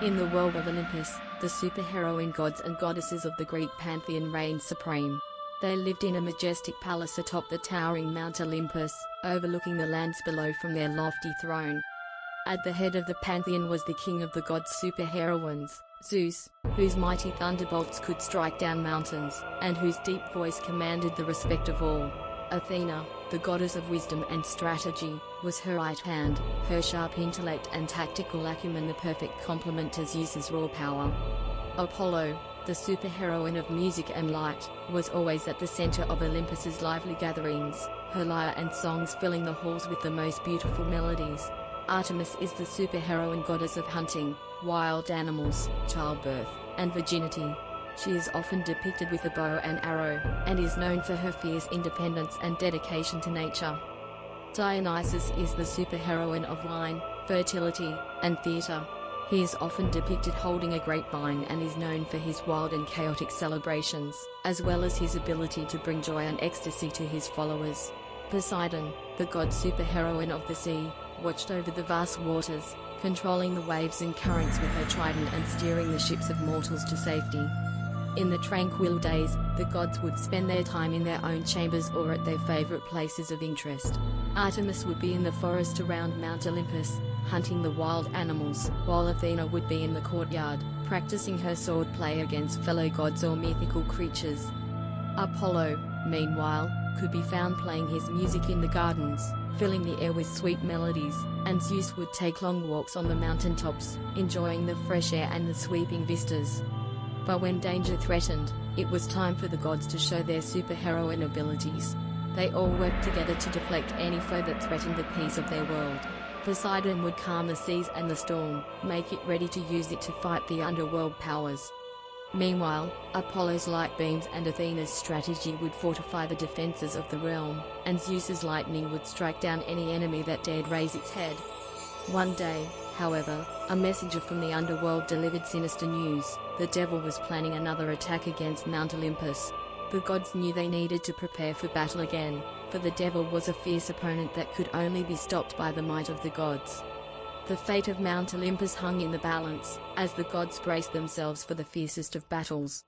In the world of Olympus, the superheroine gods and goddesses of the Greek Pantheon reigned supreme. They lived in a majestic palace atop the towering Mount Olympus, overlooking the lands below from their lofty throne. At the head of the Pantheon was the king of the gods' superheroines, Zeus, whose mighty thunderbolts could strike down mountains, and whose deep voice commanded the respect of all. Athena, the goddess of wisdom and strategy, was her right hand, her sharp intellect and tactical acumen the perfect complement to Zeus's raw power. Apollo, the superheroine of music and light, was always at the center of Olympus's lively gatherings, her lyre and songs filling the halls with the most beautiful melodies. Artemis is the superheroine goddess of hunting, wild animals, childbirth, and virginity. She is often depicted with a bow and arrow, and is known for her fierce independence and dedication to nature. Dionysus is the superheroine of wine, fertility, and theater. He is often depicted holding a grapevine and is known for his wild and chaotic celebrations, as well as his ability to bring joy and ecstasy to his followers. Poseidon, the god superheroine of the sea, watched over the vast waters, controlling the waves and currents with her trident and steering the ships of mortals to safety. In the tranquil days, the gods would spend their time in their own chambers or at their favorite places of interest. Artemis would be in the forest around Mount Olympus, hunting the wild animals, while Athena would be in the courtyard, practicing her swordplay against fellow gods or mythical creatures. Apollo, meanwhile, could be found playing his music in the gardens, filling the air with sweet melodies, and Zeus would take long walks on the mountaintops, enjoying the fresh air and the sweeping vistas. But when danger threatened, it was time for the gods to show their superheroine abilities. They all worked together to deflect any foe that threatened the peace of their world. Poseidon would calm the seas and the storm, make it ready to use it to fight the underworld powers. Meanwhile, Apollo's light beams and Athena's strategy would fortify the defenses of the realm, and Zeus's lightning would strike down any enemy that dared raise its head. One day, however, a messenger from the underworld delivered sinister news. The devil was planning another attack against Mount Olympus. The gods knew they needed to prepare for battle again, for the devil was a fierce opponent that could only be stopped by the might of the gods. The fate of Mount Olympus hung in the balance, as the gods braced themselves for the fiercest of battles.